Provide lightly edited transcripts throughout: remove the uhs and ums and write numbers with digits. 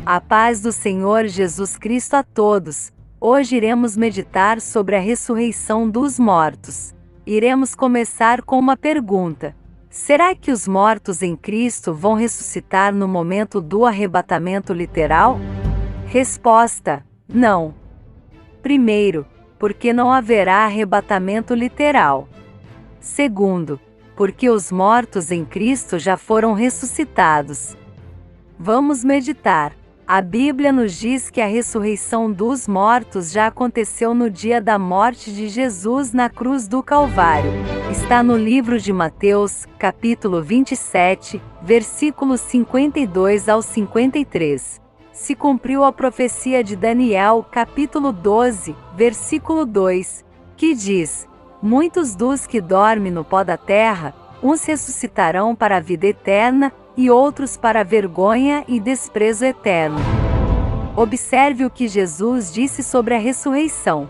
A paz do Senhor Jesus Cristo a todos. Hoje iremos meditar sobre a ressurreição dos mortos. Iremos começar com uma pergunta: será que os mortos em Cristo vão ressuscitar no momento do arrebatamento literal? Resposta: não. Primeiro, porque não haverá arrebatamento literal. Segundo, porque os mortos em Cristo já foram ressuscitados. Vamos meditar. A Bíblia nos diz que a ressurreição dos mortos já aconteceu no dia da morte de Jesus na cruz do Calvário. Está no livro de Mateus, capítulo 27, versículos 52 ao 53. Se cumpriu a profecia de Daniel, capítulo 12, versículo 2, que diz: muitos dos que dormem no pó da terra, uns ressuscitarão para a vida eterna, e outros para a vergonha e desprezo eterno. Observe o que Jesus disse sobre a ressurreição.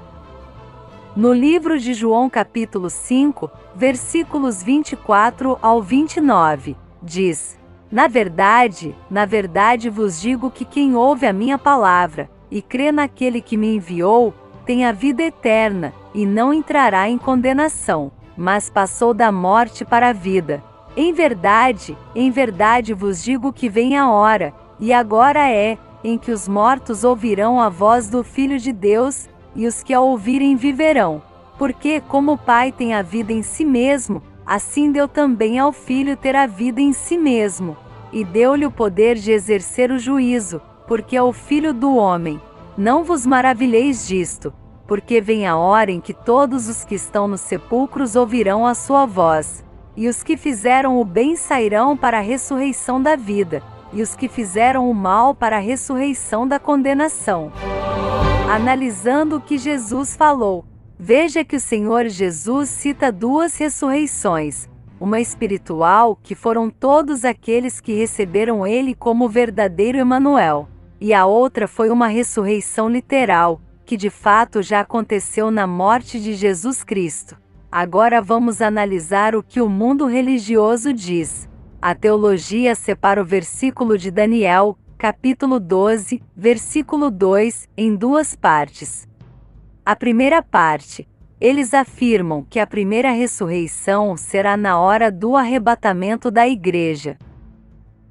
No livro de João capítulo 5, versículos 24 ao 29, diz: na verdade vos digo que quem ouve a minha palavra, e crê naquele que me enviou, tem a vida eterna, e não entrará em condenação, mas passou da morte para a vida. Em verdade vos digo que vem a hora, e agora é, em que os mortos ouvirão a voz do Filho de Deus, e os que a ouvirem viverão. Porque, como o Pai tem a vida em si mesmo, assim deu também ao Filho ter a vida em si mesmo. E deu-lhe o poder de exercer o juízo, porque é o Filho do homem. Não vos maravilheis disto, porque vem a hora em que todos os que estão nos sepulcros ouvirão a sua voz. E os que fizeram o bem sairão para a ressurreição da vida, e os que fizeram o mal para a ressurreição da condenação. Analisando o que Jesus falou, veja que o Senhor Jesus cita duas ressurreições, uma espiritual, que foram todos aqueles que receberam Ele como verdadeiro Emanuel, e a outra foi uma ressurreição literal, que de fato já aconteceu na morte de Jesus Cristo. Agora vamos analisar o que o mundo religioso diz. A teologia separa o versículo de Daniel, capítulo 12, versículo 2, em duas partes. A primeira parte, eles afirmam que a primeira ressurreição será na hora do arrebatamento da igreja.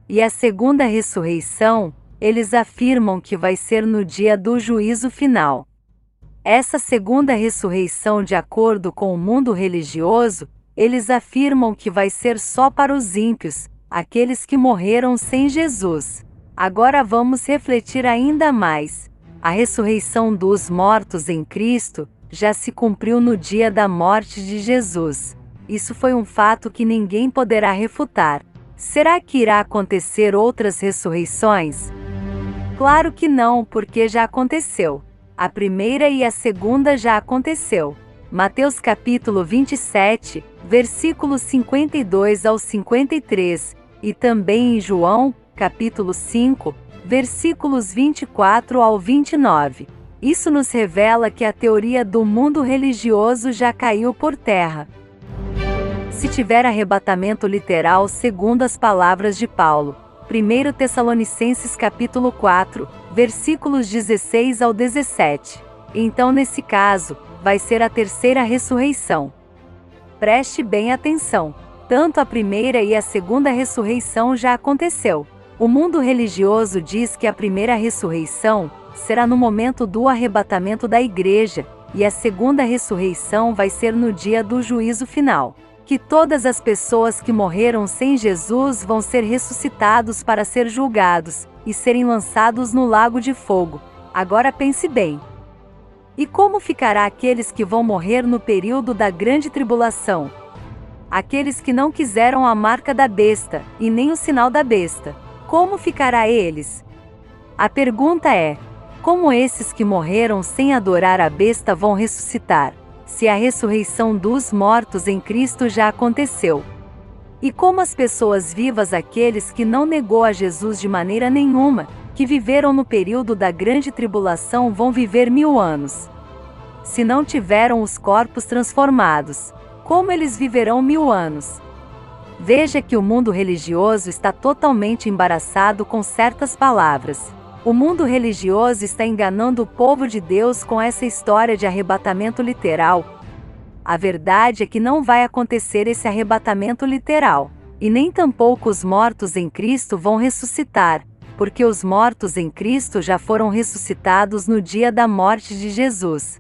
E a segunda ressurreição, eles afirmam que vai ser no dia do juízo final. Essa segunda ressurreição, de acordo com o mundo religioso, eles afirmam que vai ser só para os ímpios, aqueles que morreram sem Jesus. Agora vamos refletir ainda mais. A ressurreição dos mortos em Cristo já se cumpriu no dia da morte de Jesus. Isso foi um fato que ninguém poderá refutar. Será que irá acontecer outras ressurreições? Claro que não, porque já aconteceu. A primeira e a segunda já aconteceu. Mateus capítulo 27, versículos 52 ao 53, e também em João, capítulo 5, versículos 24 ao 29. Isso nos revela que a teoria do mundo religioso já caiu por terra. Se tiver arrebatamento literal segundo as palavras de Paulo, 1 Tessalonicenses capítulo 4, versículos 16 ao 17. Então nesse caso, vai ser a terceira ressurreição. Preste bem atenção. Tanto a primeira e a segunda ressurreição já aconteceu. O mundo religioso diz que a primeira ressurreição será no momento do arrebatamento da igreja, e a segunda ressurreição vai ser no dia do juízo final. Que todas as pessoas que morreram sem Jesus vão ser ressuscitados para ser julgados, e serem lançados no lago de fogo. Agora pense bem. E como ficará aqueles que vão morrer no período da grande tribulação? Aqueles que não quiseram a marca da besta, e nem o sinal da besta. Como ficará eles? A pergunta é: como esses que morreram sem adorar a besta vão ressuscitar, se a ressurreição dos mortos em Cristo já aconteceu? E como as pessoas vivas, aqueles que não negou a Jesus de maneira nenhuma, que viveram no período da grande tribulação, vão viver 1000 anos? Se não tiveram os corpos transformados, como eles viverão 1000 anos? Veja que o mundo religioso está totalmente embaraçado com certas palavras. O mundo religioso está enganando o povo de Deus com essa história de arrebatamento literal. A verdade é que não vai acontecer esse arrebatamento literal, e nem tampouco os mortos em Cristo vão ressuscitar, porque os mortos em Cristo já foram ressuscitados no dia da morte de Jesus.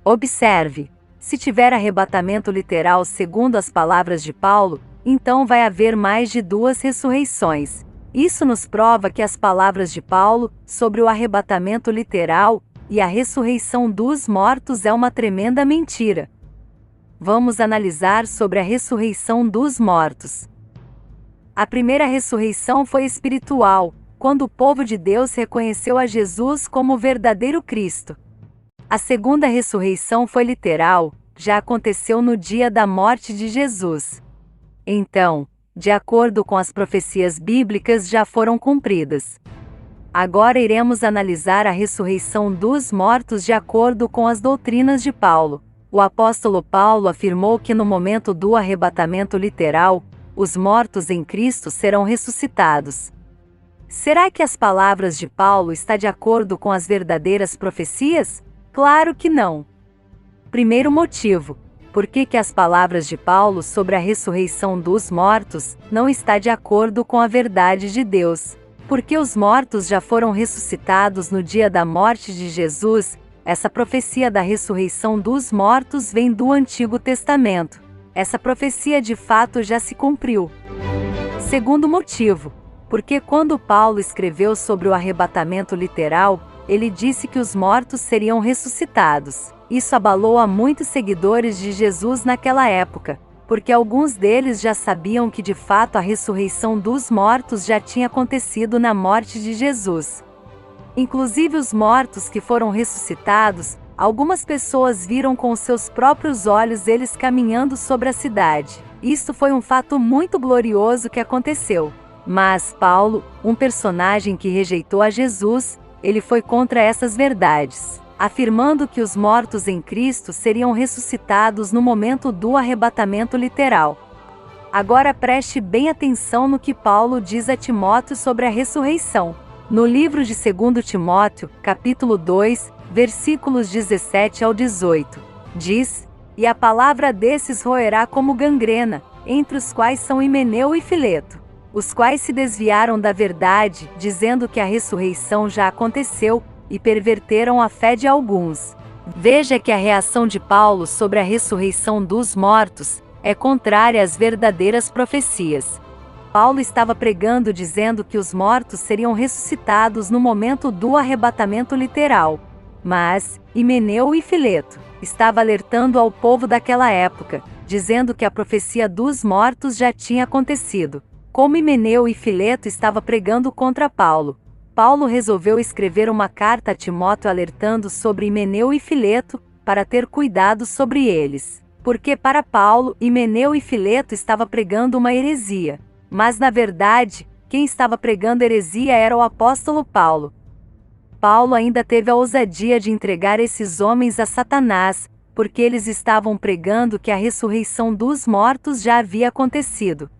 Observe, se tiver arrebatamento literal segundo as palavras de Paulo, então vai haver mais de 2 ressurreições. Isso nos prova que as palavras de Paulo sobre o arrebatamento literal e a ressurreição dos mortos é uma tremenda mentira. Vamos analisar sobre a ressurreição dos mortos. A primeira ressurreição foi espiritual, quando o povo de Deus reconheceu a Jesus como o verdadeiro Cristo. A segunda ressurreição foi literal, já aconteceu no dia da morte de Jesus. Então, de acordo com as profecias bíblicas, já foram cumpridas. Agora iremos analisar a ressurreição dos mortos de acordo com as doutrinas de Paulo. O apóstolo Paulo afirmou que no momento do arrebatamento literal, os mortos em Cristo serão ressuscitados. Será que as palavras de Paulo estão de acordo com as verdadeiras profecias? Claro que não. Primeiro motivo: por que as palavras de Paulo sobre a ressurreição dos mortos não estão de acordo com a verdade de Deus? Porque os mortos já foram ressuscitados no dia da morte de Jesus. Essa profecia da ressurreição dos mortos vem do Antigo Testamento. Essa profecia de fato já se cumpriu. Segundo motivo: porque quando Paulo escreveu sobre o arrebatamento literal, ele disse que os mortos seriam ressuscitados. Isso abalou a muitos seguidores de Jesus naquela época, porque alguns deles já sabiam que de fato a ressurreição dos mortos já tinha acontecido na morte de Jesus. Inclusive os mortos que foram ressuscitados, algumas pessoas viram com seus próprios olhos eles caminhando sobre a cidade. Isto foi um fato muito glorioso que aconteceu. Mas Paulo, um personagem que rejeitou a Jesus, ele foi contra essas verdades, afirmando que os mortos em Cristo seriam ressuscitados no momento do arrebatamento literal. Agora preste bem atenção no que Paulo diz a Timóteo sobre a ressurreição. No livro de 2 Timóteo, capítulo 2, versículos 17 ao 18, diz: "E a palavra desses roerá como gangrena, entre os quais são Himeneu e Fileto, os quais se desviaram da verdade, dizendo que a ressurreição já aconteceu, e perverteram a fé de alguns." Veja que a reação de Paulo sobre a ressurreição dos mortos é contrária às verdadeiras profecias. Paulo estava pregando dizendo que os mortos seriam ressuscitados no momento do arrebatamento literal. Mas Himeneu e Fileto estava alertando ao povo daquela época, dizendo que a profecia dos mortos já tinha acontecido. Como Himeneu e Fileto estava pregando contra Paulo, Paulo resolveu escrever uma carta a Timóteo alertando sobre Himeneu e Fileto, para ter cuidado sobre eles. Porque para Paulo, Himeneu e Fileto estava pregando uma heresia. Mas na verdade, quem estava pregando heresia era o apóstolo Paulo. Paulo ainda teve a ousadia de entregar esses homens a Satanás, porque eles estavam pregando que a ressurreição dos mortos já havia acontecido.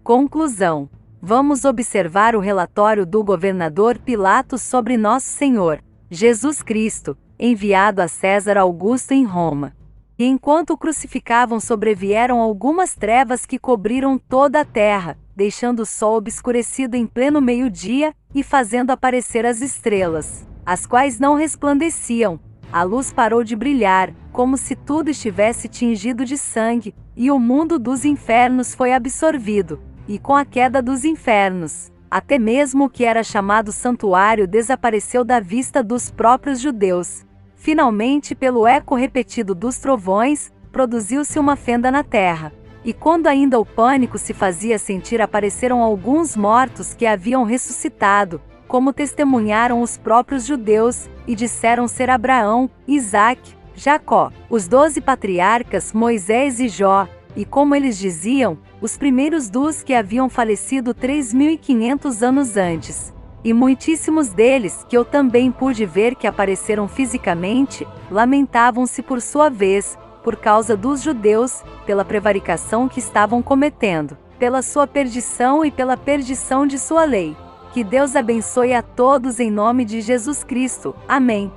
Conclusão: vamos observar o relatório do governador Pilatos sobre Nosso Senhor Jesus Cristo, enviado a César Augusto em Roma. E enquanto o crucificavam, sobrevieram algumas trevas que cobriram toda a terra, deixando o sol obscurecido em pleno meio-dia, e fazendo aparecer as estrelas, as quais não resplandeciam. A luz parou de brilhar, como se tudo estivesse tingido de sangue, e o mundo dos infernos foi absorvido. E com a queda dos infernos, até mesmo o que era chamado santuário desapareceu da vista dos próprios judeus. Finalmente, pelo eco repetido dos trovões, produziu-se uma fenda na terra. E quando ainda o pânico se fazia sentir, apareceram alguns mortos que haviam ressuscitado, como testemunharam os próprios judeus, e disseram ser Abraão, Isaque, Jacó, os 12 patriarcas, Moisés e Jó, e como eles diziam, os primeiros dos que haviam falecido 3.500 anos antes. E muitíssimos deles, que eu também pude ver que apareceram fisicamente, lamentavam-se por sua vez, por causa dos judeus, pela prevaricação que estavam cometendo, pela sua perdição e pela perdição de sua lei, Que Deus abençoe a todos em nome de Jesus Cristo. Amém.